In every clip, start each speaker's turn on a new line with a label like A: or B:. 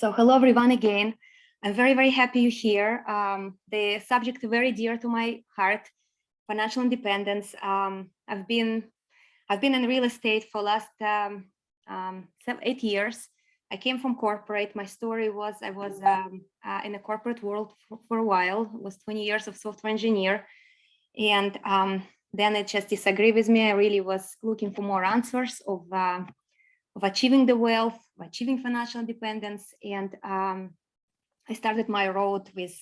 A: So hello everyone again. I'm very happy you're here. The subject is very dear to my heart, financial independence. I've been in real estate for last 8 years. I came from corporate. My story was I was in the corporate world for a while. It was 20 years of software engineer, and then it just disagreed with me. I really was looking for more answers of achieving the wealth, achieving financial independence. And I started my road with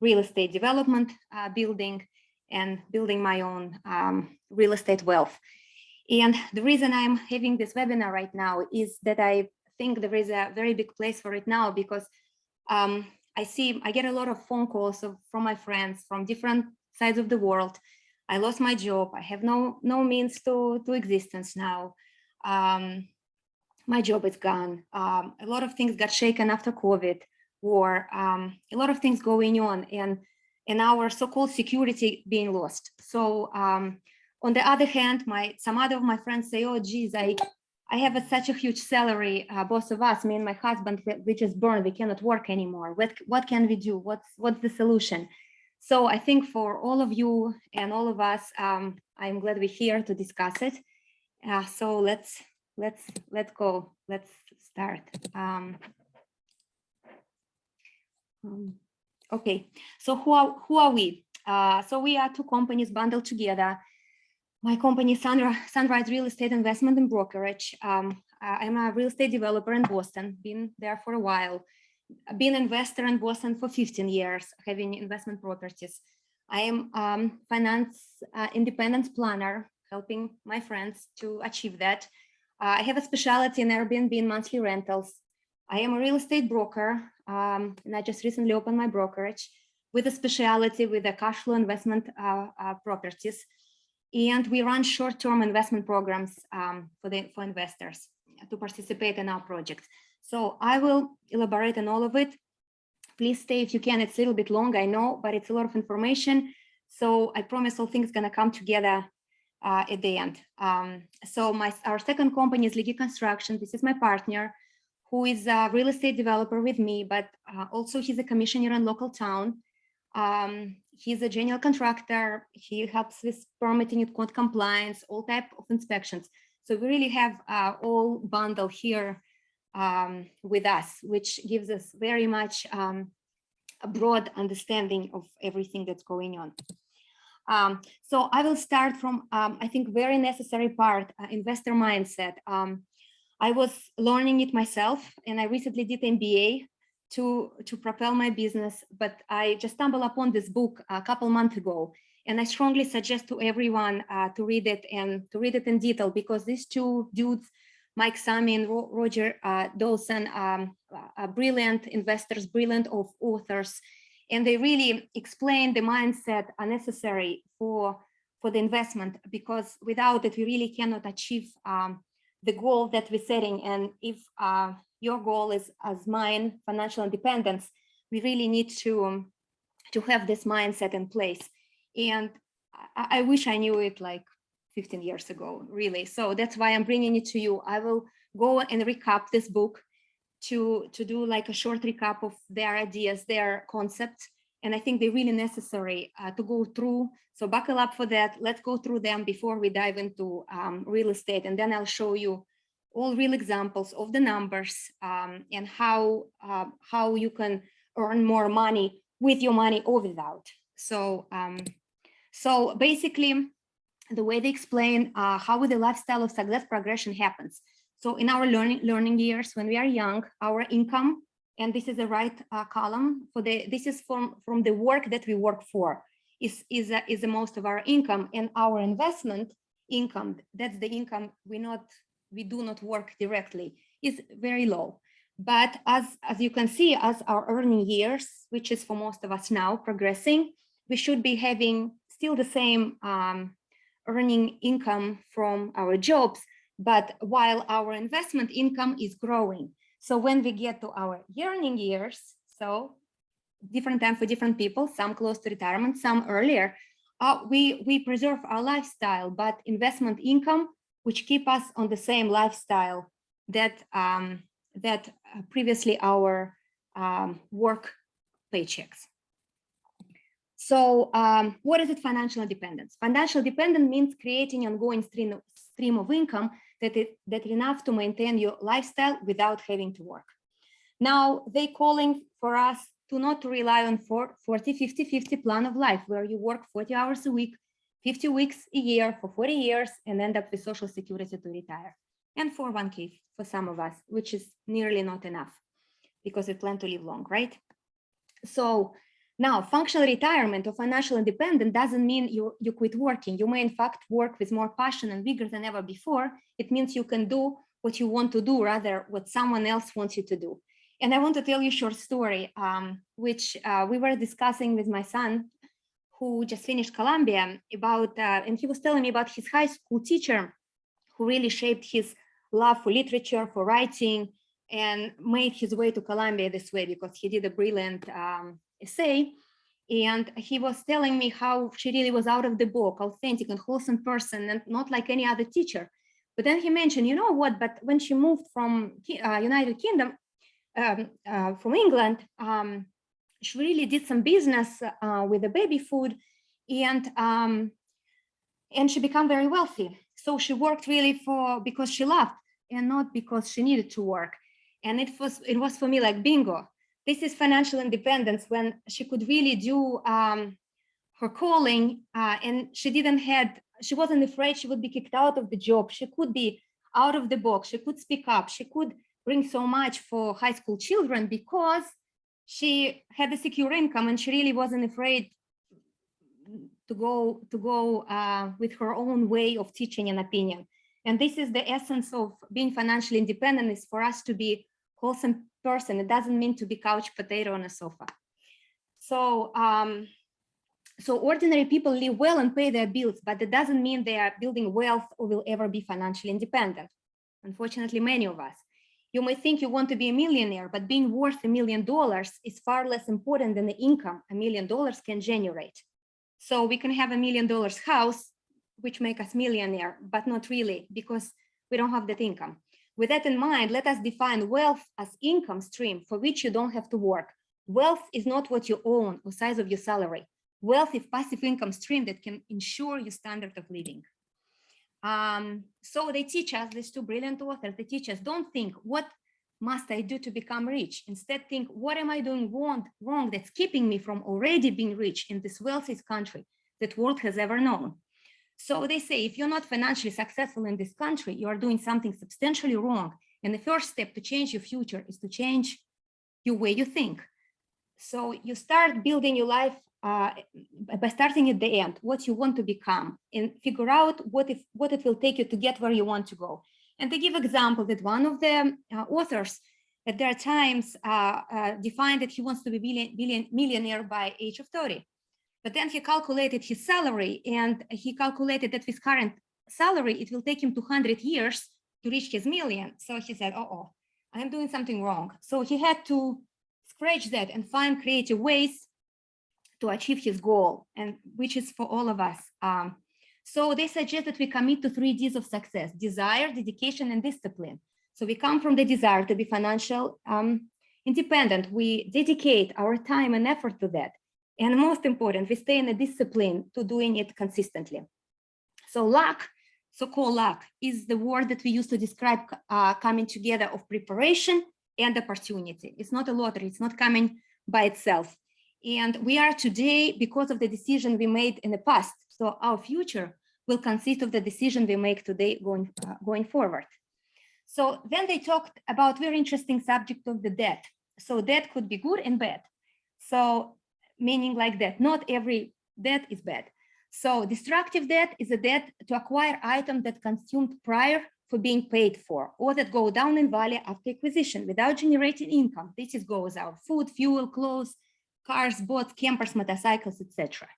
A: real estate development, building my own real estate wealth. And the reason I'm having this webinar right now is that I think there is a very big place for it now, because I get a lot of phone calls from my friends from different sides of the world. I lost my job. I have no means to existence now. My job is gone. A lot of things got shaken after COVID, war, a lot of things going on, and our so-called security being lost. So on the other hand, some other of my friends say, oh, geez, I have such a huge salary, both of us, me and my husband, we just burned, we cannot work anymore. What can we do? What's the solution? So I think for all of you and all of us, I'm glad we're here to discuss it. So let's go. Let's start. Okay. So who are we? So we are two companies bundled together. My company is Sunrise Real Estate Investment and Brokerage. I'm a real estate developer in Boston. Been there for a while. I've been an investor in Boston for 15 years, having investment properties. I am finance independence planner, helping my friends to achieve that. I have a specialty in Airbnb and monthly rentals. I am a real estate broker, and I just recently opened my brokerage with a specialty with the cash flow investment properties. And we run short-term investment programs for investors to participate in our projects. So I will elaborate on all of it. Please stay if you can. It's a little bit long, I know, but it's a lot of information. So I promise all things gonna come together at the end. So our second company is Ligi Construction. This is my partner, who is a real estate developer with me, but also he's a commissioner in local town. He's a general contractor. He helps with permitting and code compliance, all type of inspections. So we really have all bundled here with us, which gives us very much a broad understanding of everything that's going on. So I will start from, I think, very necessary part, investor mindset. I was learning it myself, and I recently did MBA to propel my business, but I just stumbled upon this book a couple months ago, and I strongly suggest to everyone to read it and to read it in detail, because these two dudes, Mike Sami and Roger Dawson, are brilliant investors, brilliant authors, and they really explain the mindset necessary for the investment, because without it, we really cannot achieve the goal that we're setting. And if your goal is, as mine, financial independence, we really need to have this mindset in place. And I wish I knew it like 15 years ago, really. So that's why I'm bringing it to you. I will go and recap this book to do like a short recap of their ideas, their concepts. And I think they're really necessary to go through. So buckle up for that. Let's go through them before we dive into real estate. And then I'll show you all real examples of the numbers and how you can earn more money with your money or without. So, so basically, the way they explain how the lifestyle of success progression happens. So in our learning years, when we are young, our income, and this is the right column for this is from the work that we work for, is the most of our income, and our investment income, that's the income we do not work directly, is very low. But as you can see, as our earning years, which is for most of us now, progressing, we should be having still the same earning income from our jobs, but while our investment income is growing. So when we get to our earning years, so different time for different people, some close to retirement, some earlier, we preserve our lifestyle, but investment income, which keep us on the same lifestyle that that previously our work paychecks. So what is it, financial independence? Financial independence means creating an ongoing stream of income that is enough to maintain your lifestyle without having to work. Now they're calling for us to not rely on 40-50-50 plan of life, where you work 40 hours a week, 50 weeks a year for 40 years and end up with Social Security to retire. And 401k for some of us, which is nearly not enough because we plan to live long, right? So now functional retirement or financial independence doesn't mean you quit working. You may in fact work with more passion and vigor than ever before. It means you can do what you want to do rather what someone else wants you to do. And I want to tell you a short story, which we were discussing with my son, who just finished Columbia, about, and he was telling me about his high school teacher who really shaped his love for literature, for writing, and made his way to Columbia this way because he did a brilliant essay. And he was telling me how she really was out of the book, authentic and wholesome person, and not like any other teacher. But then he mentioned, you know what, but when she moved from United Kingdom, from England, she really did some business with the baby food, and she became very wealthy. So she worked really because she loved and not because she needed to work. And it was for me like bingo. This is financial independence, when she could really do her calling, and she wasn't afraid she would be kicked out of the job. She could be out of the box. She could speak up. She could bring so much for high school children because she had a secure income and she really wasn't afraid to go with her own way of teaching and opinion. And this is the essence of being financially independent, is for us to be wholesome person. It doesn't mean to be couch potato on a sofa. So, so ordinary people live well and pay their bills, but that doesn't mean they are building wealth or will ever be financially independent. Unfortunately, many of us. You may think you want to be a millionaire, but being worth $1 million is far less important than the income $1 million can generate. So we can have $1 million house, which make us millionaire, but not really, because we don't have that income. With that in mind, let us define wealth as income stream for which you don't have to work. Wealth is not what you own or size of your salary. Wealth is passive income stream that can ensure your standard of living. So they teach us, these two brilliant authors, they teach us, don't think, what must I do to become rich? Instead, think, what am I doing wrong that's keeping me from already being rich in this wealthiest country that the world has ever known? So they say, if you're not financially successful in this country, you are doing something substantially wrong. And the first step to change your future is to change your way you think. So you start building your life by starting at the end, what you want to become, and figure out what it will take you to get where you want to go. And they give example that one of the authors at their times defined that he wants to be millionaire by age of 30. But then he calculated his salary, and he calculated that with current salary, it will take him 200 years to reach his million. So he said, oh, I'm doing something wrong. So he had to scratch that and find creative ways to achieve his goal, and which is for all of us. So they suggest that we commit to 3 Ds of success: desire, dedication, and discipline. So we come from the desire to be financial independent. We dedicate our time and effort to that. And most important, we stay in a discipline to doing it consistently. So luck, so-called luck, is the word that we use to describe coming together of preparation and opportunity. It's not a lottery, it's not coming by itself. And we are today because of the decision we made in the past. So our future will consist of the decision we make today going forward. So then they talked about very interesting subject of the debt. So debt could be good and bad. So meaning like that, not every debt is bad. So destructive debt is a debt to acquire items that consumed prior for being paid for, or that go down in value after acquisition without generating income. This goes our food, fuel, clothes, cars, boats, campers, motorcycles, etc.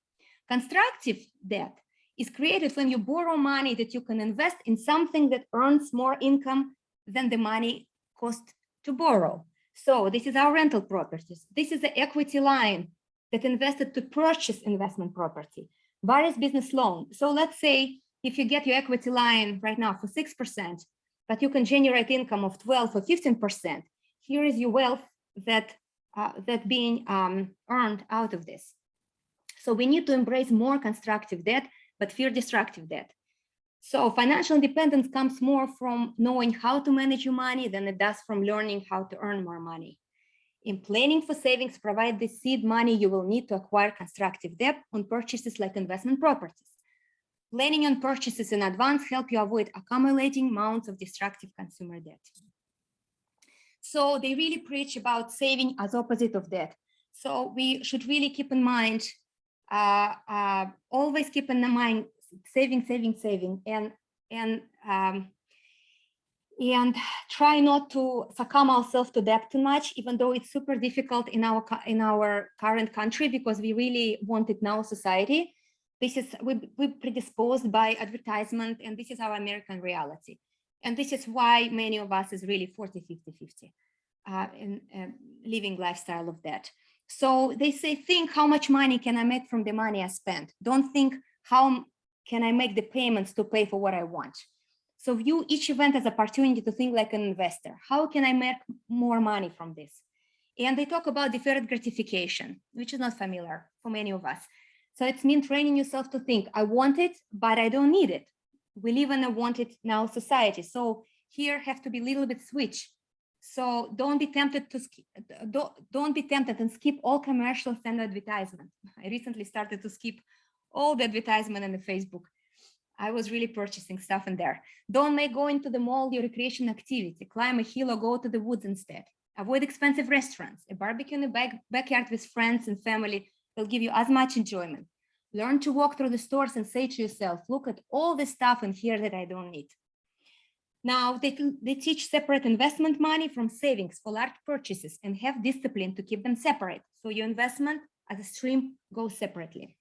A: Constructive debt is created when you borrow money that you can invest in something that earns more income than the money cost to borrow. So this is our rental properties. This is the equity line that invested to purchase investment property. Various business loan. So let's say if you get your equity line right now for 6%, but you can generate income of 12 or 15%. Here is your wealth that being earned out of this. So we need to embrace more constructive debt, but fear destructive debt. So financial independence comes more from knowing how to manage your money than it does from learning how to earn more money. In planning for savings, provide the seed money you will need to acquire constructive debt on purchases like investment properties. Planning on purchases in advance help you avoid accumulating amounts of destructive consumer debt. So they really preach about saving as opposite of debt. So we should really keep in mind, always keep in mind, saving, and try not to succumb ourselves to debt too much, even though it's super difficult in our current country, because we really want it in our society. This is we're predisposed by advertisement, and this is our American reality. And this is why many of us is really 40-50-50 in living lifestyle of debt. So they say, think how much money can I make from the money I spent? Don't think how can I make the payments to pay for what I want. So view each event as an opportunity to think like an investor. How can I make more money from this? And they talk about deferred gratification, which is not familiar for many of us. So it's mean training yourself to think, I want it, but I don't need it. We live in a want it now society. So here have to be a little bit switch. So don't be tempted to skip, don't be tempted and skip all commercials and advertisement. I recently started to skip all the advertisement on the Facebook. I was really purchasing stuff in there. Don't make going to the mall your recreation activity. Climb a hill or go to the woods instead. Avoid expensive restaurants. A barbecue in the backyard with friends and family will give you as much enjoyment. Learn to walk through the stores and say to yourself, look at all the stuff in here that I don't need. Now, they teach separate investment money from savings for large purchases and have discipline to keep them separate. So your investment as a stream goes separately.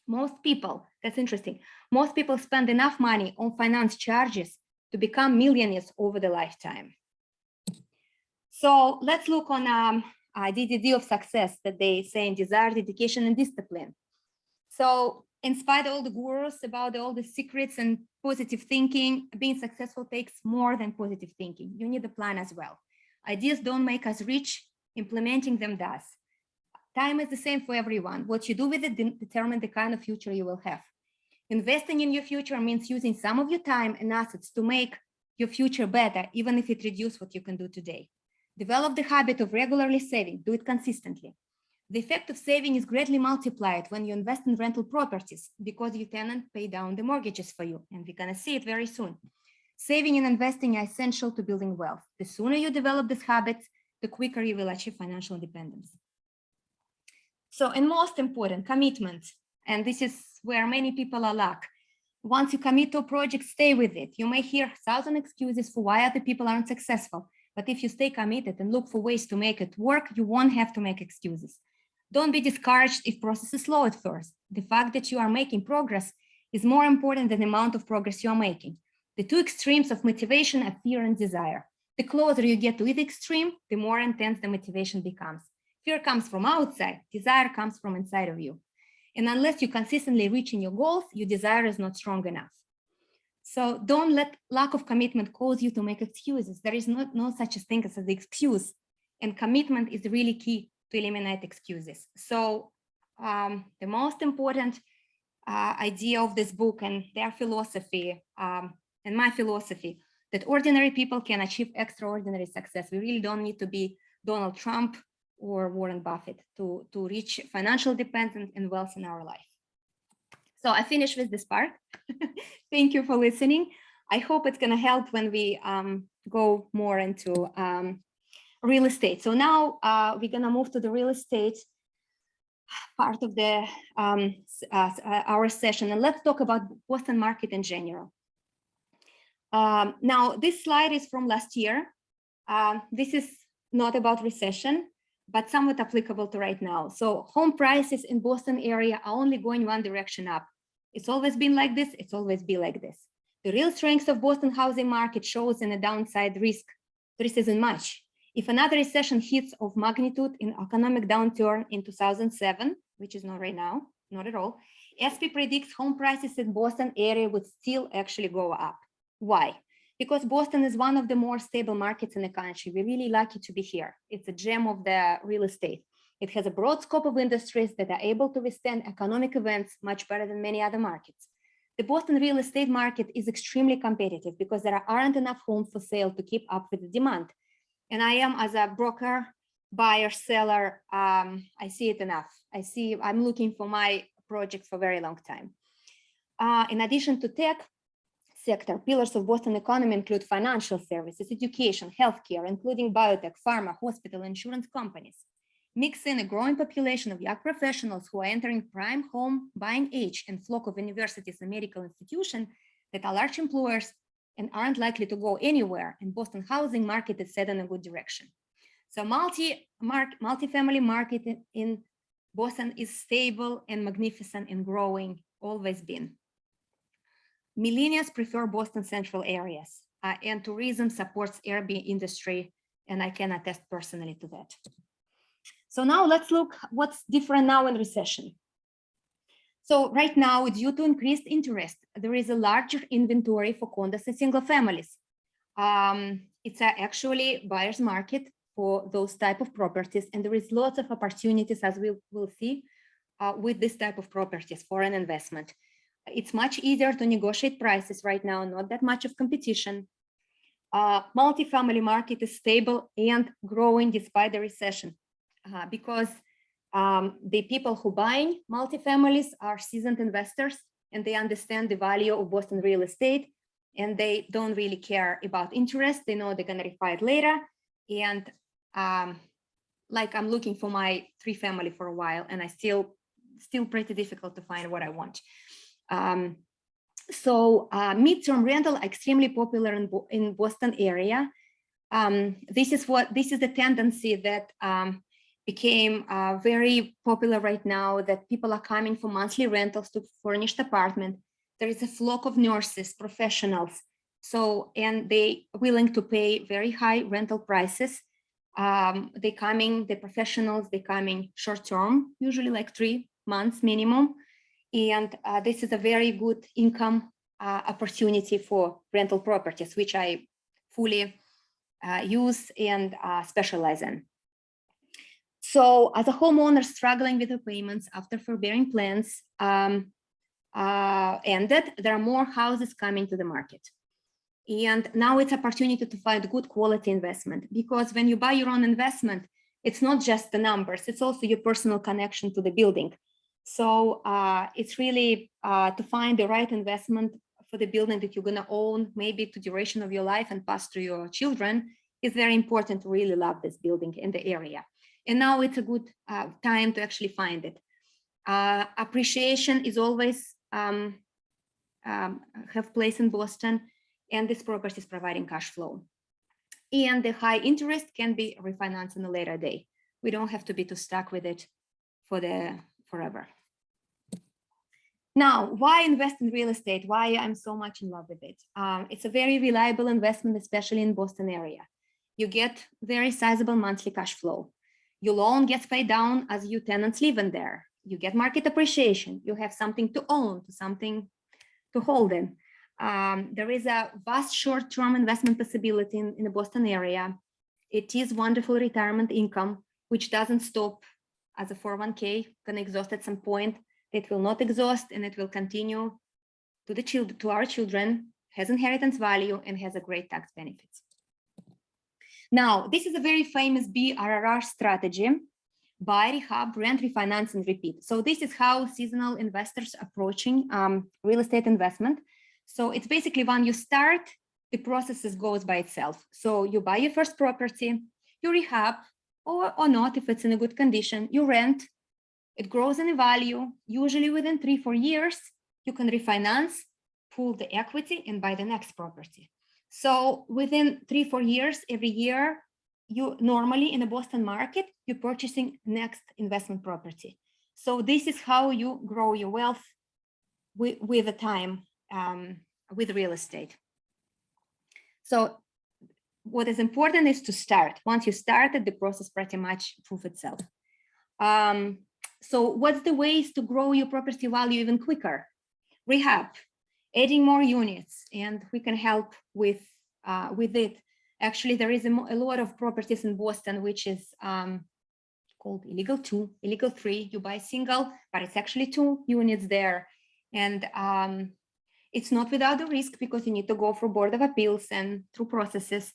A: Most people, that's interesting, most people spend enough money on finance charges to become millionaires over the lifetime. So let's look on DDD of success that they say in desire, dedication, and discipline. So in spite of all the gurus about all the secrets and positive thinking, being successful takes more than positive thinking. You need a plan as well. Ideas don't make us rich, implementing them does. Time is the same for everyone. What you do with it determines the kind of future you will have. Investing in your future means using some of your time and assets to make your future better, even if it reduces what you can do today. Develop the habit of regularly saving. Do it consistently. The effect of saving is greatly multiplied when you invest in rental properties because your tenant pay down the mortgages for you, and we're going to see it very soon. Saving and investing are essential to building wealth. The sooner you develop these habits, the quicker you will achieve financial independence. So, and most important, commitment. And this is where many people are lack. Once you commit to a project, stay with it. You may hear 1,000 excuses for why other people aren't successful, but if you stay committed and look for ways to make it work, you won't have to make excuses. Don't be discouraged if process is slow at first. The fact that you are making progress is more important than the amount of progress you are making. The two extremes of motivation are fear and desire. The closer you get to either extreme, the more intense the motivation becomes. Fear comes from outside, desire comes from inside of you. And unless you consistently reaching your goals, your desire is not strong enough. So don't let lack of commitment cause you to make excuses. There is no such a thing as an excuse. And commitment is really key to eliminate excuses. So the most important idea of this book and their philosophy and my philosophy, that ordinary people can achieve extraordinary success. We really don't need to be Donald Trump or Warren Buffett to reach financial independence and wealth in our life. So I finish with this part. Thank you for listening. I hope it's going to help when we go more into real estate. So now we're going to move to the real estate part of the our session, and let's talk about Boston market in general. Now this slide is from last year. This is not about recession, but somewhat applicable to right now. So home prices in Boston area are only going one direction up. It's always been like this. It's always be like this. The real strength of Boston housing market shows in a downside risk. There isn't much. If another recession hits of magnitude in economic downturn in 2007, which is not right now, not at all, SP predicts home prices in Boston area would still actually go up. Why? because Boston is one of the more stable markets in the country. We're really lucky to be here. It's a gem of the real estate. It has a broad scope of industries that are able to withstand economic events much better than many other markets. The Boston real estate market is extremely competitive because there aren't enough homes for sale to keep up with the demand. And I am, as a broker, buyer, seller, I see it enough. I'm looking for my project for a very long time. In addition to tech sector, pillars of Boston economy include financial services, education, healthcare, including biotech, pharma, hospital, insurance companies. Mix in a growing population of young professionals who are entering prime home buying age and flock of universities and medical institutions that are large employers and aren't likely to go anywhere, and Boston housing market is set in a good direction. So multi-family market in Boston is stable and magnificent and growing, always been. Millennials prefer Boston central areas, and tourism supports Airbnb industry, and I can attest personally to that. So now let's look what's different now in recession. So right now, due to increased interest, there is a larger inventory for condos and single families. It's actually buyer's market for those type of properties, and there is lots of opportunities, as we will see, with this type of properties for an investment. It's much easier to negotiate prices right now, not that much of competition. Multifamily market is stable and growing despite the recession. Because the people who buying multifamilies are seasoned investors and they understand the value of Boston real estate, and they don't really care about interest. They know they're going to refi it later. And like I'm looking for my 3-family for a while, and I still pretty difficult to find what I want. Midterm rental are extremely popular in Boston area. This is the tendency that became very popular right now, that people are coming for monthly rentals to furnished apartment. There is a flock of nurses, professionals, and they willing to pay very high rental prices. The professionals, they coming short term, usually like 3 months minimum. And this is a very good income opportunity for rental properties, which I fully use and specialize in. So as a homeowner struggling with the payments after forbearing plans ended, there are more houses coming to the market. And now it's opportunity to find good quality investment, because when you buy your own investment, it's not just the numbers, it's also your personal connection to the building. So it's really to find the right investment for the building that you're gonna own, maybe to duration of your life and pass to your children, is very important to really love this building in the area. And now it's a good time to actually find it. Appreciation is always have place in Boston, and this property is providing cash flow. And the high interest can be refinanced in a later day. We don't have to be too stuck with it for forever. Now, why invest in real estate? Why I'm so much in love with it? It's a very reliable investment, especially in Boston area. You get very sizable monthly cash flow. Your loan gets paid down as your tenants live in there. You get market appreciation. You have something to own, something to hold in. There is a vast short-term investment possibility in the Boston area. It is wonderful retirement income, which doesn't stop as a 401k, gonna exhaust at some point. It will not exhaust, and it will continue to our children, has inheritance value, and has a great tax benefits. Now, this is a very famous BRRRR strategy: buy, rehab, rent, refinance, and repeat. So this is how seasonal investors approaching real estate investment. So it's basically when you start, the process goes by itself. So you buy your first property, you rehab, or not, if it's in a good condition, you rent, it grows in value. Usually within 3-4 years, you can refinance, pull the equity, and buy the next property. So within 3-4 years, every year, you normally in the Boston market, you're purchasing next investment property. So this is how you grow your wealth with the time, with real estate. So what is important is to start. Once you started, the process pretty much proves itself. So what's the ways to grow your property value even quicker? Rehab, adding more units, and we can help with with it. Actually, there is a lot of properties in Boston, which is called illegal 2, illegal 3. You buy single, but it's actually 2 units there. And it's not without the risk because you need to go through Board of Appeals and through processes,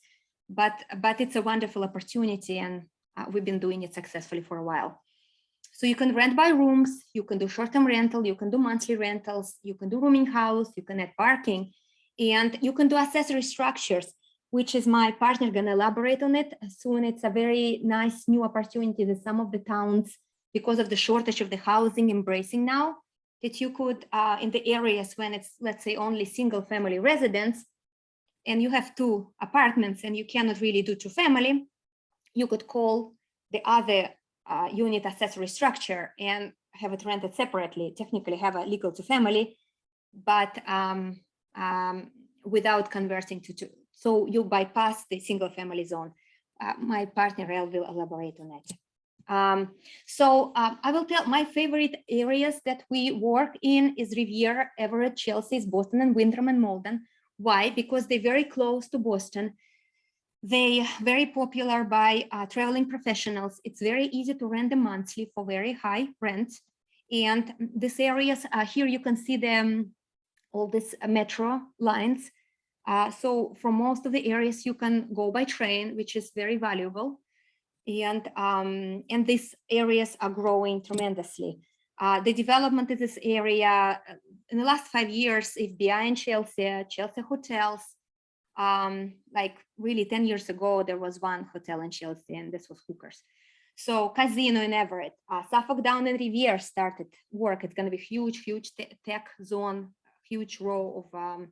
A: but it's a wonderful opportunity, and we've been doing it successfully for a while. So you can rent by rooms, you can do short-term rental, you can do monthly rentals, you can do rooming house, you can add parking, and you can do accessory structures, which is my partner going to elaborate on it soon. It's a very nice new opportunity that some of the towns, because of the shortage of the housing, embracing now, that you could, in the areas when it's, let's say, only single family residence, and you have 2 apartments and you cannot really do 2 family, you could call the other unit accessory structure and have it rented separately, technically have a legal 2 family, but without converting to 2. So you bypass the single family zone. My partner El will elaborate on it. I will tell my favorite areas that we work in is Riviera, Everett, Chelsea, Boston, and Winthrop and Malden. Why? Because they're very close to Boston. They very popular by traveling professionals. It's very easy to rent them monthly for very high rent. And these areas here you can see them, all these metro lines. So from most of the areas you can go by train, which is very valuable. And these areas are growing tremendously. The development of this area in the last 5 years, FBI in Chelsea, Chelsea hotels, like really 10 years ago, there was one hotel in Chelsea and this was Hookers. So casino in Everett, Suffolk Down and Riviera started work. It's going to be huge, huge tech zone, huge row of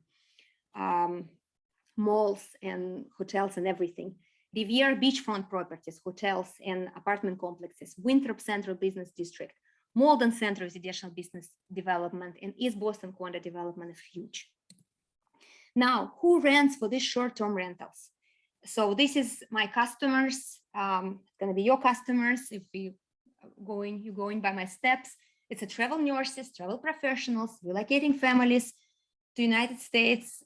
A: malls and hotels and everything. Riviera beachfront properties, hotels and apartment complexes, Winthrop Central Business District, Malden Center residential business development, and East Boston condo development is huge. Now, who rents for these short-term rentals? So this is my customers, going to be your customers if you're going by my steps. It's a travel nurses, travel professionals, relocating families to United States,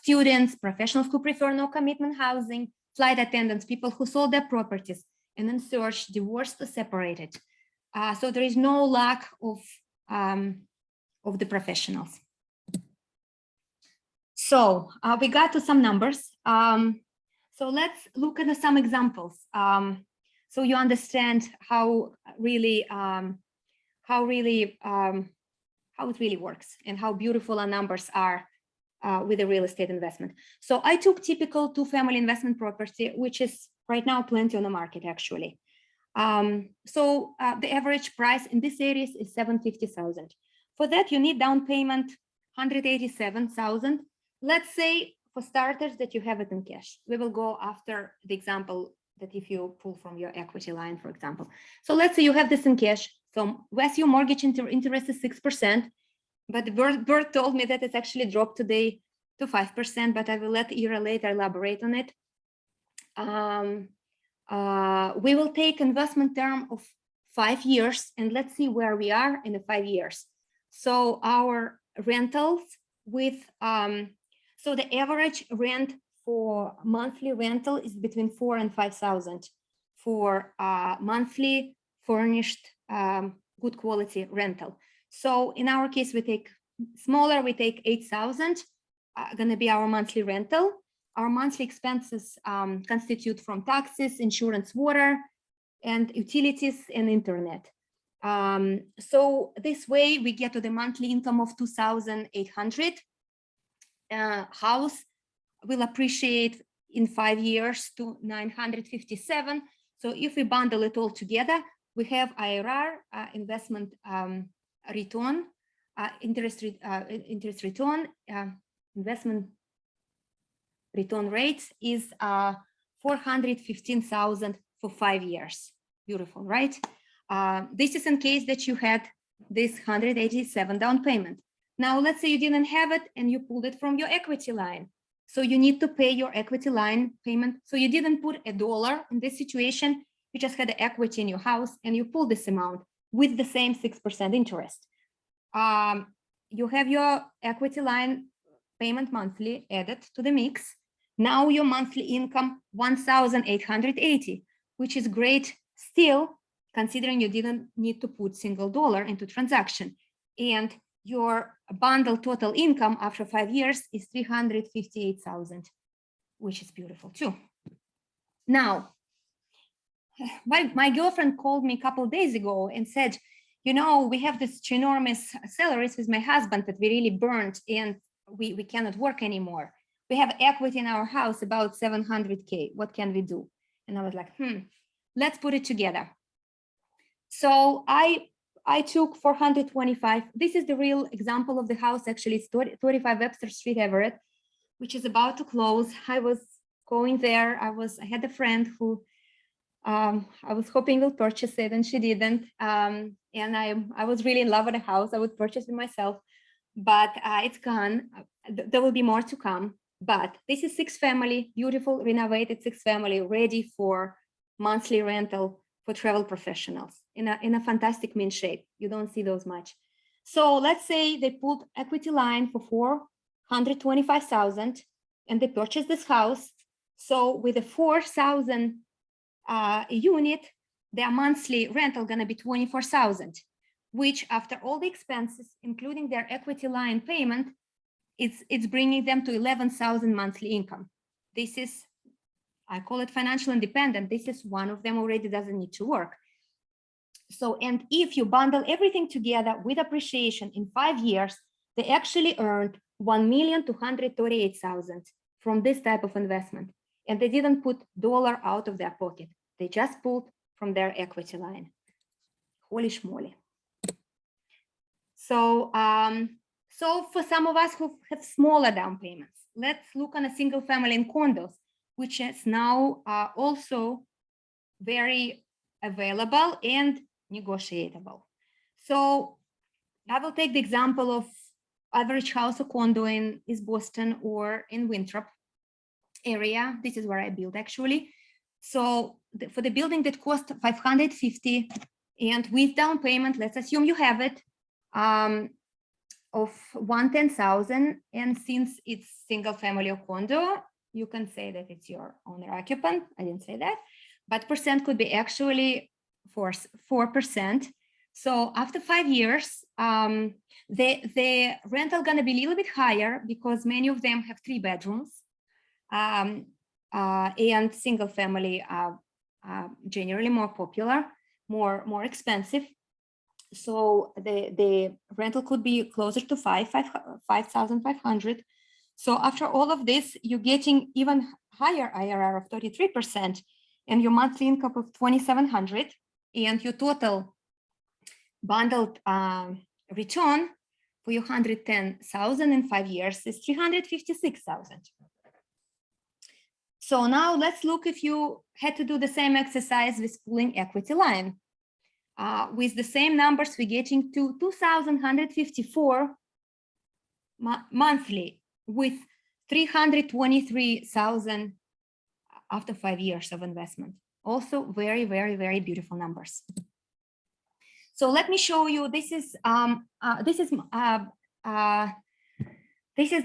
A: students, professionals who prefer no commitment housing, flight attendants, people who sold their properties and then searched, divorced or separated. So there is no lack of the professionals. So we got to some numbers. So let's look at some examples. So you understand how it really works and how beautiful our numbers are with the real estate investment. So I took typical 2-family investment property, which is right now plenty on the market actually. The average price in this area is $750,000. For that, you need down payment $187,000. Let's say for starters that you have it in cash. We will go after the example that if you pull from your equity line, for example. So let's say you have this in cash. So with your mortgage interest is 6%, but Bert told me that it's actually dropped today to 5%, but I will let Ira later elaborate on it. We will take investment term of 5 years, and let's see where we are in the 5 years. So our rentals with, so the average rent for monthly rental is between 4,000 and 5,000 for monthly furnished good quality rental. So in our case, we take smaller, we take 8,000, gonna be our monthly rental. Our monthly expenses constitute from taxes, insurance, water, and utilities and internet. So this way we get to the monthly income of 2,800. House will appreciate in 5 years to 957. So if we bundle it all together, we have IRR, investment return, interest return, investment return rate is 415,000 for 5 years. Beautiful, right? This is in case that you had this 187 down payment. Now, let's say you didn't have it and you pulled it from your equity line. So you need to pay your equity line payment. So you didn't put $1 in this situation. You just had the equity in your house and you pull this amount with the same 6% interest. You have your equity line payment monthly added to the mix. Now your monthly income 1,880, which is great still, considering you didn't need to put single dollar into transaction. And your bundle total income after 5 years is 358,000, which is beautiful too. Now, my girlfriend called me a couple of days ago and said, you know, we have this ginormous salaries with my husband that we really burned and we cannot work anymore. We have equity in our house about 700K. What can we do? And I was like, let's put it together. So I took 425. This is the real example of the house. Actually, it's 25 Webster Street, Everett, which is about to close. I was going there. I had a friend who I was hoping will purchase it, and she didn't. And I was really in love with the house. I would purchase it myself, but it's gone. There will be more to come. But this is 6-family, beautiful, renovated 6-family, ready for monthly rental for travel professionals in a fantastic mint shape. You don't see those much. So let's say they pulled equity line for 425,000, and they purchased this house. So with a 4,000 unit, their monthly rental gonna be 24,000, which after all the expenses, including their equity line payment, it's bringing them to 11,000 monthly income. This is, I call it financial independent. This is one of them already doesn't need to work. So, and if you bundle everything together with appreciation in 5 years, they actually earned 1,238,000 from this type of investment. And they didn't put dollar out of their pocket. They just pulled from their equity line. Holy schmoly. So, so for some of us who have smaller down payments, let's look on a single family in condos, which is now also very available and negotiable. So I will take the example of average house or condo in East Boston or in Winthrop area. This is where I build actually. So for the building that cost 550 and with down payment, let's assume you have it, of 110,000, and since it's single family or condo, you can say that it's your owner occupant. I didn't say that, but percent could be actually 4%. So after 5 years, the rental gonna be a little bit higher because many of them have 3 bedrooms, and single family are generally more popular, more expensive. So the rental could be closer to 5,500. So after all of this, you're getting even higher IRR of 33% and your monthly income of 2,700, and your total bundled return for your 110,000 in 5 years is 356,000. So now let's look if you had to do the same exercise with pulling equity line. With the same numbers, we're getting to 2,154 monthly with 323,000 after 5 years of investment. Also very, very, very beautiful numbers. So let me show you, this is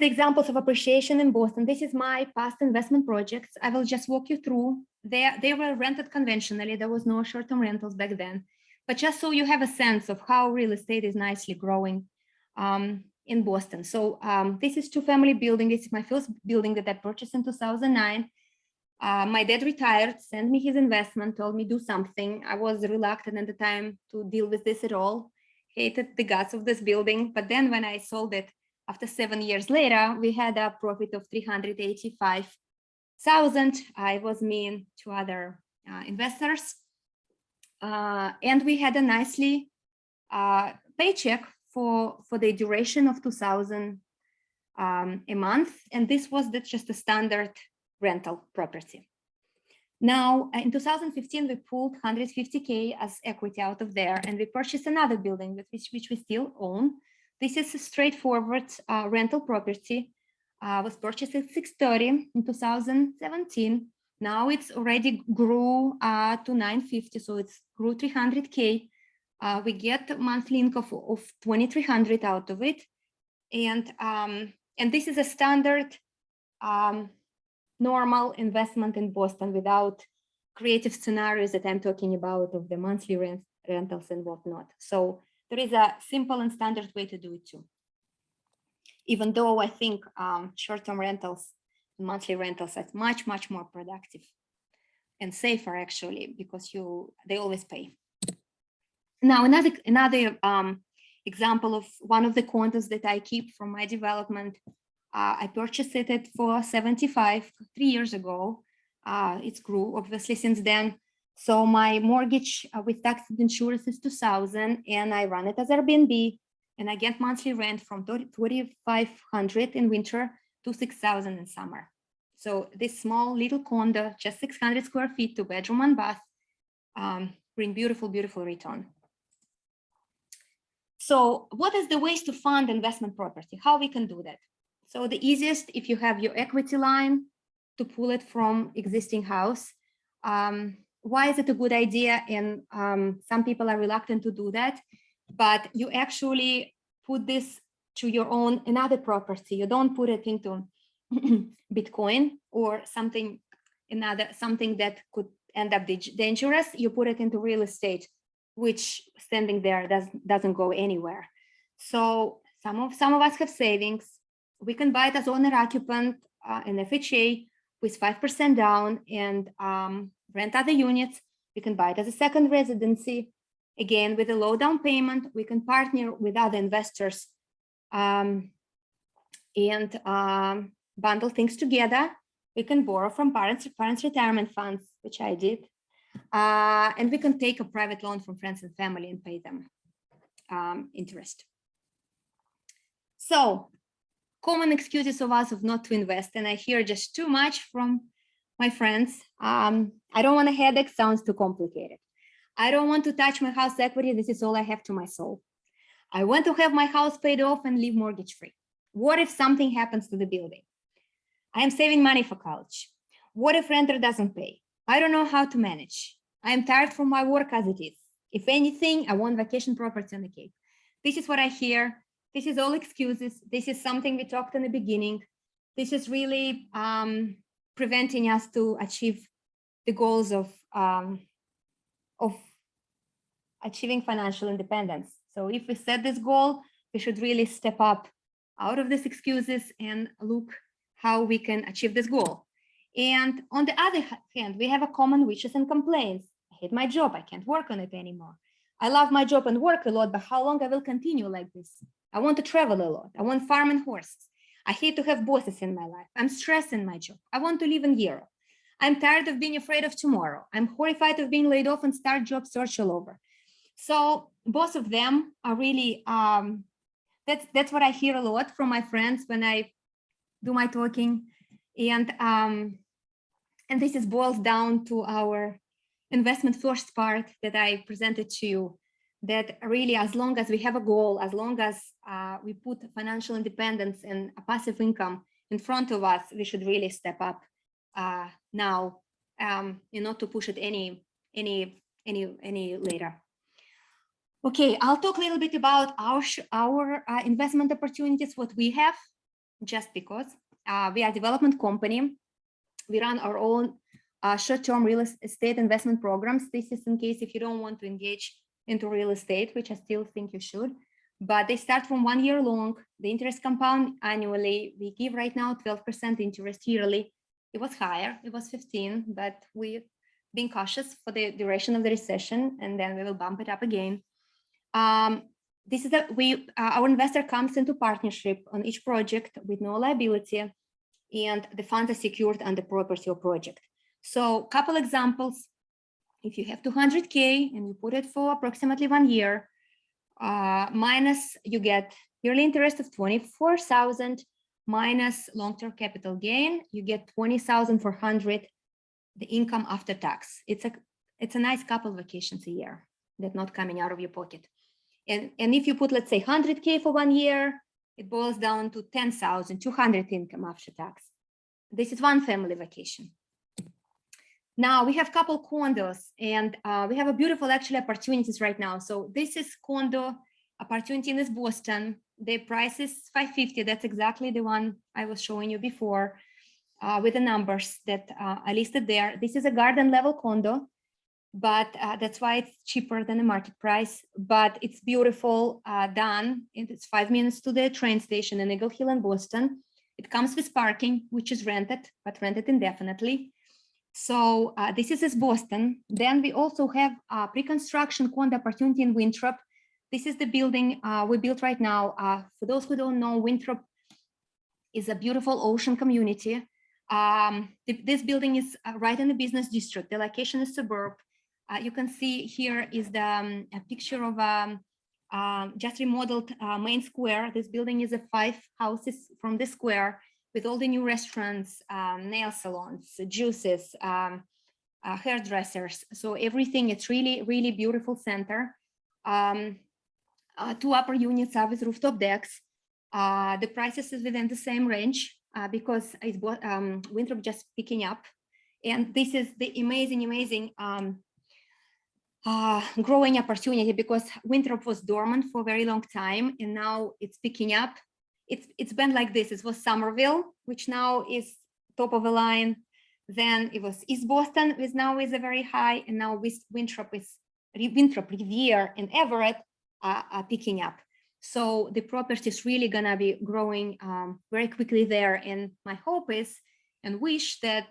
A: the examples of appreciation in Boston. This is my past investment projects. I will just walk you through. They were rented conventionally. There was no short-term rentals back then. But just so you have a sense of how real estate is nicely growing in Boston. So this is 2-family building. This is my first building that I purchased in 2009. My dad retired, sent me his investment, told me do something. I was reluctant at the time to deal with this at all. Hated the guts of this building. But then when I sold it after 7 years later, we had a profit of 385,000. I was me and 2 other investors. And we had a nicely paycheck for the duration of 2,000 a month. And this was just a standard rental property. Now, in 2015, we pulled 150K as equity out of there, and we purchased another building which we still own. This is a straightforward rental property. Was purchased at 630 in 2017. Now it's already grew to 950, so it's grew 300K. We get monthly income of 2,300 out of it, and And this is a standard normal investment in Boston without creative scenarios that I'm talking about of the monthly rentals and whatnot. So there is a simple and standard way to do it too. Even though I think short-term rentals, monthly rentals are much, much more productive and safer actually, because they always pay. Now, another example of one of the condos that I keep from my development. I purchased it for 75 3 years ago. It's grew obviously since then. So my mortgage with tax and insurance is 2,000, and I run it as Airbnb, and I get monthly rent from 2,500 in winter to 6,000 in summer. So this small little condo, just 600 square feet, 2 bedroom, 1 bath, bring beautiful, beautiful return. So what is the ways to fund investment property? How we can do that? So the easiest, if you have your equity line to pull it from existing house. Why is it a good idea? And some people are reluctant to do that, but you actually put this to your own another property. You don't put it into Bitcoin or something that could end up dangerous. You put it into real estate, which standing there doesn't go anywhere. So some of us have savings. We can buy it as owner occupant in FHA with 5% down and rent other units. We can buy it as a second residency. Again, with a low down payment, we can partner with other investors and bundle things together. We can borrow from parents' retirement funds, which I did. And we can take a private loan from friends and family and pay them interest. So common excuses of us of not to invest, and I hear just too much from my friends. I don't want a headache, sounds too complicated. I don't want to touch my house equity, this is all I have to my soul. I want to have my house paid off and live mortgage free. What if something happens to the building? I am saving money for college. What if renter doesn't pay? I don't know how to manage. I am tired from my work as it is. If anything, I want vacation property on the Cape. This is what I hear. This is all excuses. This is something we talked in the beginning. This is really preventing us to achieve the goals of achieving financial independence. So if we set this goal, we should really step up out of these excuses and look how we can achieve this goal. And on the other hand, we have a common wishes and complaints. I hate my job. I can't work on it anymore. I love my job and work a lot, but how long I will continue like this? I want to travel a lot. I want farm and horses. I hate to have bosses in my life. I'm stressed in my job. I want to live in Europe. I'm tired of being afraid of tomorrow. I'm horrified of being laid off and start job search all over. So both of them are really, that's what I hear a lot from my friends when I do my talking. And this is boils down to our investment first part that I presented to you, that really, as long as we have a goal, as long as we put financial independence and a passive income in front of us, we should really step up now, not to push it any later. Okay, I'll talk a little bit about our investment opportunities, what we have, just because we are a development company. We run our own short-term real estate investment programs. This is in case if you don't want to engage into real estate, which I still think you should, but they start from 1 year long. The interest compound annually. We give right now 12% interest yearly. It was higher, it was 15, but we've been cautious for the duration of the recession, and then we will bump it up again. This is our investor comes into partnership on each project with no liability, and the funds are secured under property or project. So a couple examples. If you have 200K and you put it for approximately 1 year, minus you get yearly interest of 24,000 minus long-term capital gain, you get 20,400, the income after tax. It's a nice couple of vacations a year that's not coming out of your pocket. And if you put, let's say 100K for 1 year, it boils down to 10,200 income after tax. This is one family vacation. Now we have a couple condos, and we have a beautiful actually opportunities right now. So this is condo opportunity in this Boston. the price is 550. That's exactly the one I was showing you before, with the numbers that I listed there. This is a garden level condo, but that's why it's cheaper than the market price, but it's beautiful, done. It's 5 minutes to the train station in Eagle Hill in Boston. It comes with parking, which is rented, but rented indefinitely. So this is Boston. Then we also have a pre-construction Condo Opportunity in Winthrop. This is the building we built right now. For those who don't know, Winthrop is a beautiful ocean community. This building is right in the business district. The location is suburb. You can see here is the a picture of just remodeled main square. This building is 5 houses from the square with all the new restaurants, nail salons, juices, hairdressers. So everything, it's really, really beautiful center. 2 upper units are with rooftop decks. The prices is within the same range because it's Winthrop just picking up. And this is the amazing growing opportunity, because Winthrop was dormant for a very long time and now it's picking up. It's been like this. It was Somerville, which now is top of the line. Then it was East Boston, which now is a very high, and now with Winthrop, Revere, and Everett are picking up. So the property is really gonna be growing very quickly there. And my hope is and wish that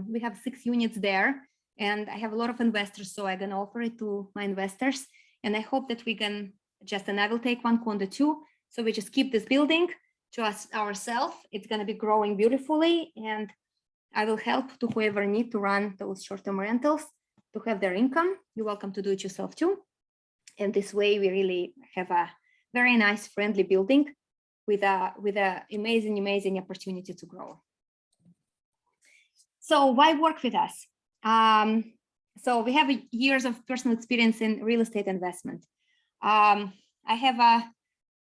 A: we have 6 units there, and I have a lot of investors, so I'm gonna offer it to my investors. And I hope that we can and I will take 1 condo too. So we just keep this building to ourselves. It's going to be growing beautifully, and I will help to whoever need to run those short-term rentals to have their income. You're welcome to do it yourself too. And this way we really have a very nice, friendly building with a amazing opportunity to grow. So why work with us? So we have years of personal experience in real estate investment. I have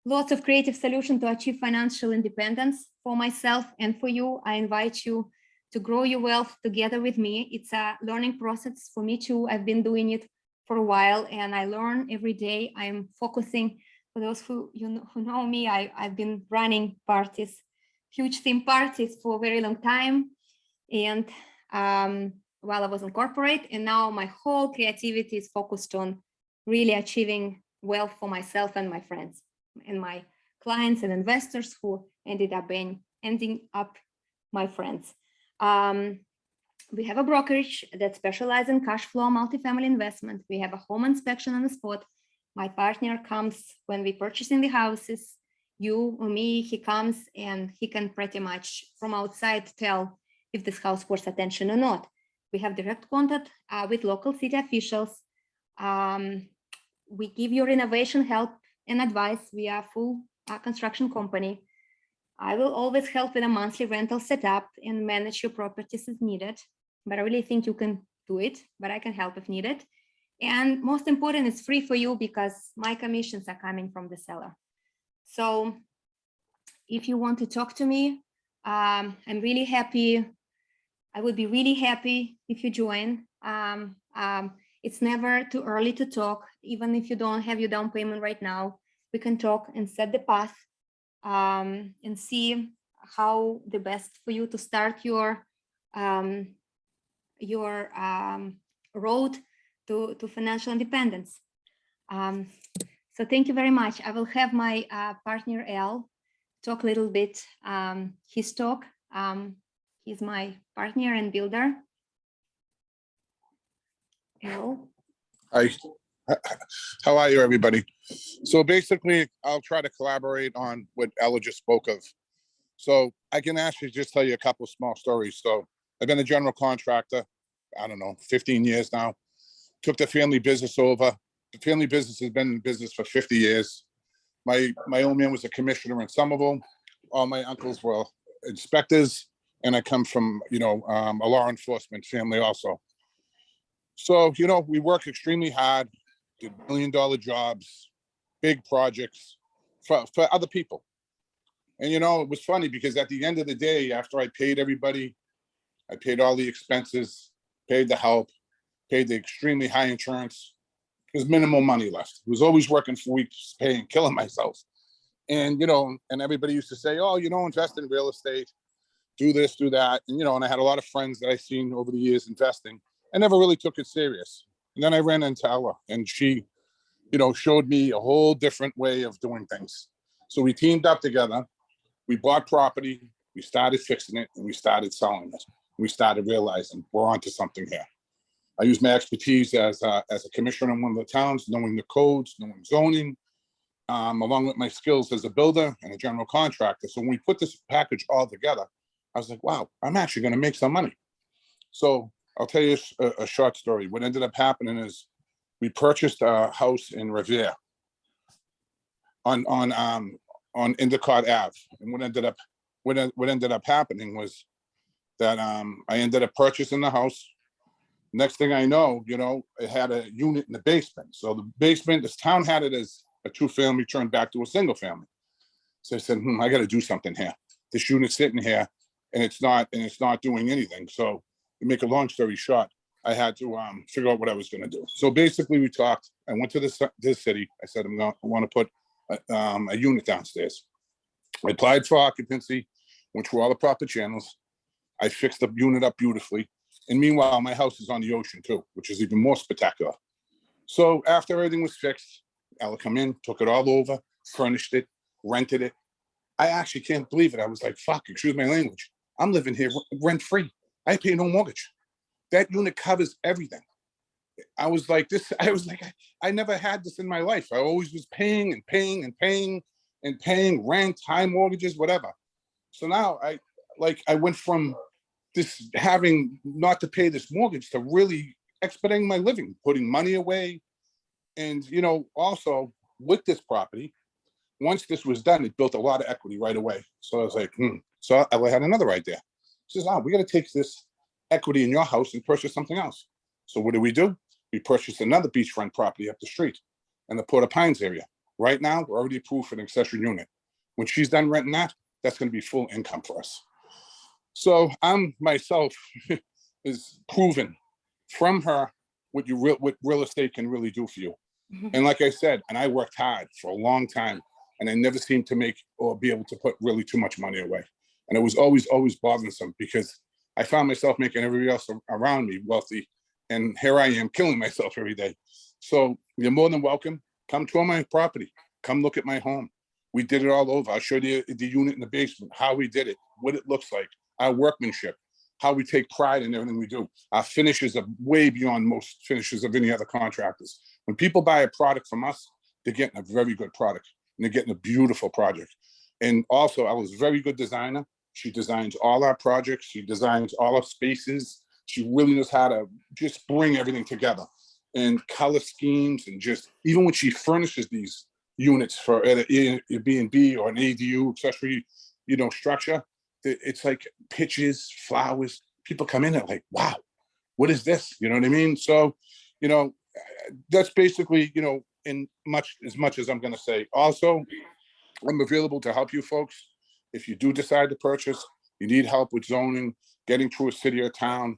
A: lots of creative solutions to achieve financial independence for myself and for you. I invite you to grow your wealth together with me. It's a learning process for me too. I've been doing it for a while and I learn every day. I'm focusing, for those who know me, I've been running parties, huge theme parties for a very long time. And while I was in corporate, and now my whole creativity is focused on really achieving wealth for myself and my friends and my clients and investors who ending up my friends. We have a brokerage that specializes in cash flow multifamily investment. We have a home inspection on the spot. My partner comes when we purchasing the houses. You or me, he comes and he can pretty much from outside tell if this house worth attention or not. We have direct contact with local city officials. We give you renovation help and advice. We are a full construction company. I will always help with a monthly rental setup and manage your properties as needed. But I really think you can do it, but I can help if needed. And most important, it's free for you because my commissions are coming from the seller. So if you want to talk to me, I'm really happy. I would be really happy if you join. It's never too early to talk. Even if you don't have your down payment right now, we can talk and set the path and see how the best for you to start your road to financial independence. So thank you very much. I will have my partner Al talk a little bit his talk. He's my partner and builder. Al.
B: Hi, how are you, everybody? So basically, I'll try to collaborate on what Ella just spoke of. So I can actually just tell you a couple small stories. So I've been a general contractor, I don't know, 15 years now. Took the family business over. The family business has been in business for 50 years. My old man was a commissioner in Somerville. All my uncles were inspectors, and I come from, a law enforcement family also. So, we work extremely hard, did $1 million jobs, big projects for other people. And, it was funny because at the end of the day, after I paid everybody, I paid all the expenses, paid the help, paid the extremely high insurance, there's minimal money left. I was always working for weeks, paying, killing myself. And, and everybody used to say, oh, invest in real estate, do this, do that. And, and I had a lot of friends that I seen over the years investing. I never really took it serious. And then I ran into Ella, and she, showed me a whole different way of doing things. So we teamed up together. We bought property, we started fixing it, and we started selling it. We started realizing we're onto something here. I used my expertise as a commissioner in one of the towns, knowing the codes, knowing zoning, along with my skills as a builder and a general contractor. So when we put this package all together, I was like, wow, I'm actually going to make some money. So I'll tell you a short story. What ended up happening is we purchased a house in Revere on Endicott Ave. And what ended up happening was that I ended up purchasing the house. Next thing I know, it had a unit in the basement. So the basement, this town had it as a 2-family turned back to a single family. So I said, I got to do something here. This unit's sitting here and it's not doing anything. So to make a long story short, I had to figure out what I was going to do. So basically we talked. I went to this city. I said, I want to put a unit downstairs. I applied for occupancy, went through all the proper channels. I fixed the unit up beautifully. And meanwhile, my house is on the ocean too, which is even more spectacular. So after everything was fixed, Ella come in, took it all over, furnished it, rented it. I actually can't believe it. I was like, fuck, excuse my language. I'm living here rent free. I pay no mortgage. That unit covers everything. I was like, I never had this in my life. I always was paying and paying and paying and paying rent, high mortgages, whatever. So now I went from this having not to pay this mortgage to really expediting my living, putting money away. And, also with this property, once this was done, it built a lot of equity right away. So I was like, So I had another idea. She says, we got to take this equity in your house and purchase something else. So what do? We purchased another beachfront property up the street in the Port Pines area. Right now, we're already approved for an accessory unit. When she's done renting that, that's going to be full income for us. So I'm myself is proven from her what real estate can really do for you. Mm-hmm. And like I said, and I worked hard for a long time, and I never seemed to make or be able to put really too much money away. And it was always bothersome because I found myself making everybody else around me wealthy. And here I am killing myself every day. So you're more than welcome. Come tour my property. Come look at my home. We did it all over. I'll show you the unit in the basement, how we did it, what it looks like, our workmanship, how we take pride in everything we do. Our finishes are way beyond most finishes of any other contractors. When people buy a product from us, they're getting a very good product and they're getting a beautiful project. And also, I was a very good designer. She designs all our projects. She designs all our spaces. She really knows how to just bring everything together and color schemes. And just, even when she furnishes these units for an Airbnb or an ADU accessory, structure, it's like pitches, flowers. People come in and like, wow, what is this? You know what I mean? So, that's basically, in as much as I'm going to say. Also, I'm available to help you folks. If you do decide to purchase, you need help with zoning, getting through a city or town,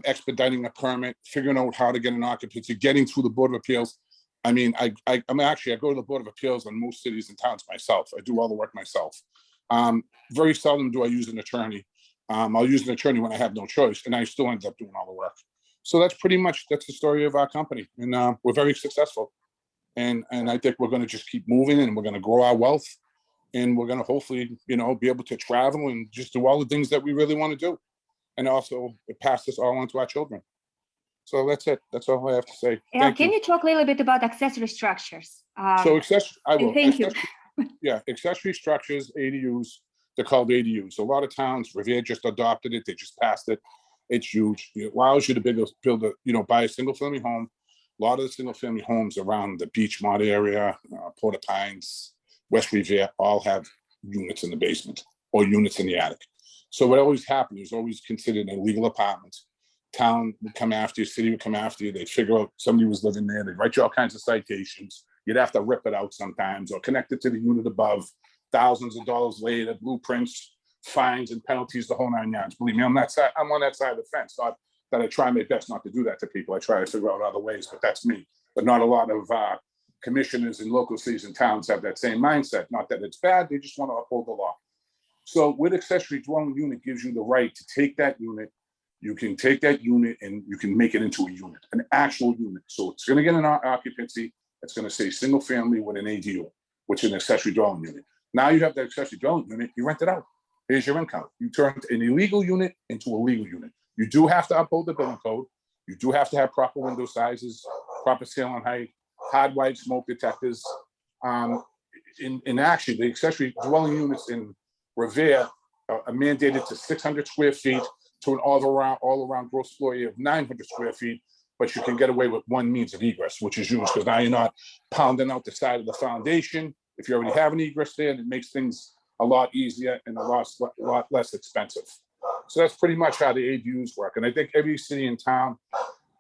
B: expediting a permit, figuring out how to get an occupancy, getting through the Board of Appeals. I mean, I go to the Board of Appeals in most cities and towns myself. I do all the work myself. Very seldom do I use an attorney. I'll use an attorney when I have no choice, and I still end up doing all the work. So that's the story of our company, and we're very successful. And I think we're going to just keep moving, and we're going to grow our wealth, and we're going to hopefully, be able to travel and just do all the things that we really want to do, and also pass this all on to our children. So that's it. That's all I have to say.
A: Can you talk a little bit about accessory structures?
B: Thank you. Yeah, accessory structures, ADUs, they're called ADUs. A lot of towns, Revere just adopted it. They just passed it. It's huge. It allows you to buy a single family home. A lot of the single family homes around the Beachmont area, Port Pines, West Revere, all have units in the basement or units in the attic. So what always happened is always considered an illegal apartment. Town would come after you, city would come after you. They'd figure out somebody was living there. They'd write you all kinds of citations. You'd have to rip it out sometimes or connect it to the unit above. Thousands of dollars later, blueprints, fines, and penalties, the whole 9 yards. Believe me, I'm on that side of the fence. Not that I try my best not to do that to people. I try to figure out other ways, but that's me. But not a lot of commissioners in local cities and towns have that same mindset. Not that it's bad, they just want to uphold the law. So with accessory dwelling unit gives you the right to take that unit. You can take that unit and you can make it into a unit, an actual unit. So it's going to get an occupancy. It's going to say single family with an ADU, which is an accessory dwelling unit. Now you have the accessory dwelling unit, you rent it out. Here's your income. You turn an illegal unit into a legal unit. You do have to uphold the building code. You do have to have proper window sizes, proper ceiling height, hard white smoke detectors. In actually, the accessory dwelling units in Revere are mandated to 600 square feet to an all around gross floor area of 900 square feet, but you can get away with one means of egress, which is used because now you're not pounding out the side of the foundation. If you already have an egress there, it makes things a lot easier and a lot less expensive. So that's pretty much how the ADUs work. And I think every city and town,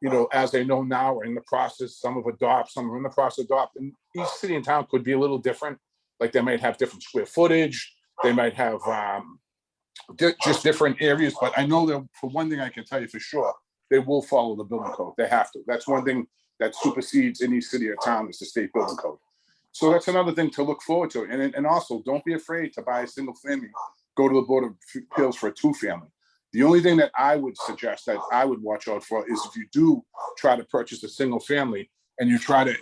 B: you know, as they know now, are in the process. Some have adopted, some are in the process of adopting. Each city and town could be a little different. Like they might have different square footage. They might have just different areas. But I know that for one thing I can tell you for sure, they will follow the building code. They have to. That's one thing that supersedes any city or town is the state building code. So that's another thing to look forward to. And also, don't be afraid to buy a single family. Go to the Board of Appeals for a 2-family. The only thing that I would suggest that I would watch out for is if you do try to purchase a single family and you try to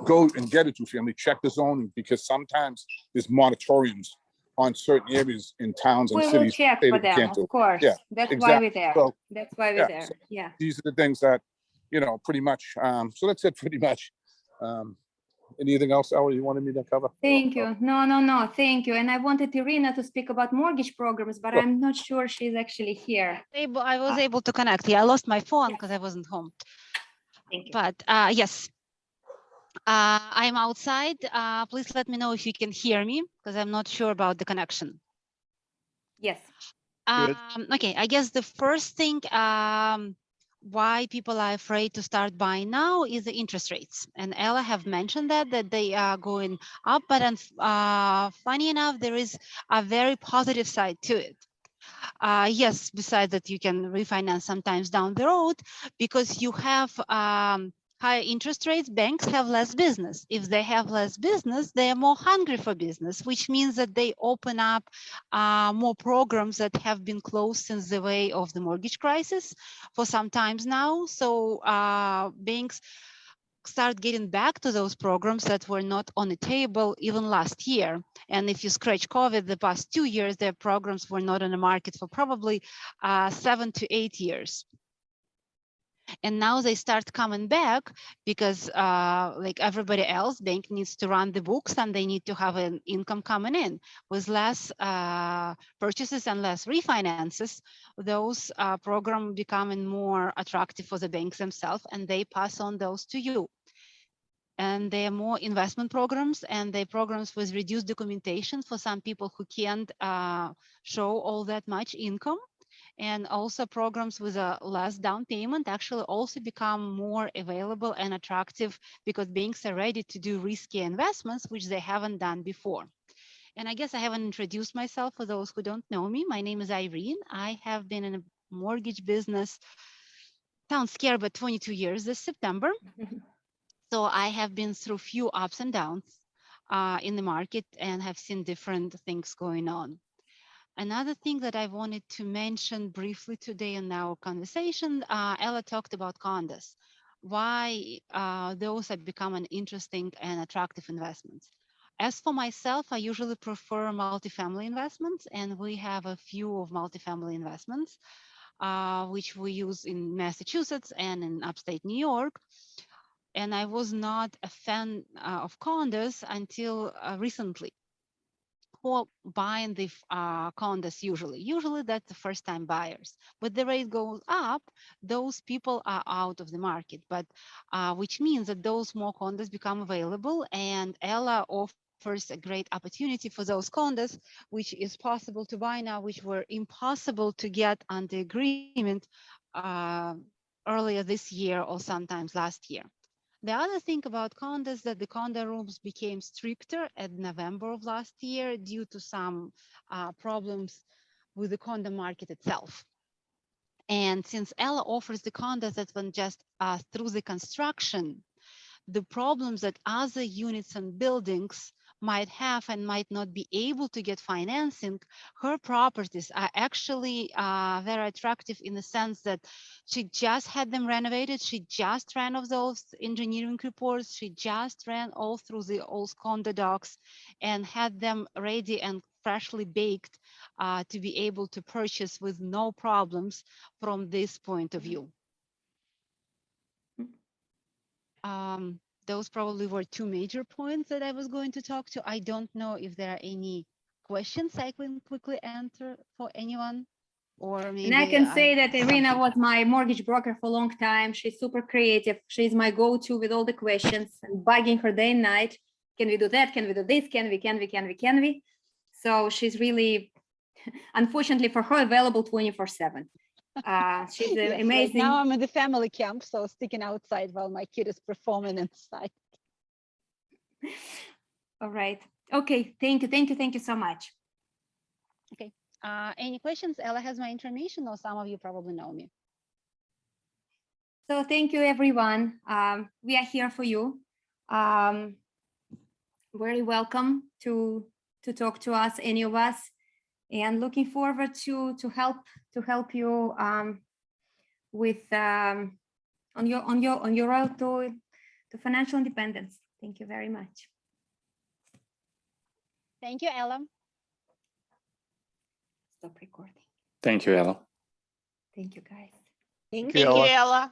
B: go and get a 2-family, check the zoning, because sometimes there's moratoriums on certain areas in towns and
A: We
B: cities.
A: will check
B: say
A: for
B: that you
A: them,
B: can't do
A: of
B: it.
A: course.
B: Yeah,
A: That's why
B: exactly.
A: we're there.
B: So,
A: That's why we're
B: yeah,
A: there.
B: so
A: Yeah.
B: these are the things that, you know, pretty much. So that's it pretty much. Anything else, Ellie, you wanted me to cover?
A: Thank you. No. Thank you. And I wanted Irina to speak about mortgage programs, but
B: Sure.
A: I'm not sure she's actually here.
C: I was able to connect. Yeah, I lost my phone because I wasn't home.
A: Thank you.
C: But yes, I'm outside. Please let me know if you can hear me because I'm not sure about the connection.
A: Yes.
C: Okay, I guess the first thing why people are afraid to start buying now is the interest rates. And Ella have mentioned that they are going up, but funny enough, there is a very positive side to it. Yes, besides that, you can refinance sometimes down the road because you have higher interest rates. Banks have less business. If they have less business, they are more hungry for business, which means that they open up more programs that have been closed since the way of the mortgage crisis for some times now. So banks start getting back to those programs that were not on the table even last year. And if you scratch COVID, the past 2 years, their programs were not on the market for probably 7 to 8 years. And now they start coming back because like everybody else, bank needs to run the books and they need to have an income coming in. With less purchases and less refinances, those programs becoming more attractive for the banks themselves, and they pass on those to you. And they are more investment programs, and they programs with reduced documentation for some people who can't show all that much income. And also programs with a less down payment actually also become more available and attractive because banks are ready to do risky investments, which they haven't done before. And I guess I haven't introduced myself for those who don't know me. My name is Irene. I have been in a mortgage business, sounds scary, but 22 years this September. So I have been through few ups and downs in the market and have seen different things going on. Another thing that I wanted to mention briefly today in our conversation, Ella talked about condos, why those have become an interesting and attractive investments. As for myself, I usually prefer multifamily investments, and we have a few of multifamily investments, which we use in Massachusetts and in upstate New York. And I was not a fan of condos until recently. Who buying the condos usually? Usually that's the first time buyers. But the rate goes up, those people are out of the market, but which means that those more condos become available, and Ella offers a great opportunity for those condos, which is possible to buy now, which were impossible to get on the agreement earlier this year or sometimes last year. The other thing about condos is that the condo rules became stricter at November of last year due to some problems with the condo market itself. And since Ella offers the condos that went just through the construction, the problems that other units and buildings might have and might not be able to get financing, her properties are actually very attractive in the sense that she just had them renovated. She just ran off those engineering reports. She just ran all through the old condo docs and had them ready and freshly baked to be able to purchase with no problems from this point of view. Those probably were two major points that I was going to talk to. I don't know if there are any questions I can quickly answer for anyone, or maybe.
A: And I can say that Irina was my mortgage broker for a long time. She's super creative. She's my go-to with all the questions and bugging her day and night. Can we do that? Can we do this? Can we? So she's really, unfortunately for her, available 24/7. She's
C: Yes,
A: amazing.
C: right now I'm in the family camp, so sticking outside while my kid is performing inside.
A: All right. Okay. Thank you so much.
C: Okay. Any questions? Ella has my information, or some of you probably know me.
A: So thank you, everyone. We are here for you. Very welcome to talk to us, any of us, and looking forward to help you with on your road to financial independence. Thank you very much.
C: Thank you, Ella.
A: Stop recording.
D: Thank you, Ella.
A: Thank you, guys.
E: Thank you, Ella.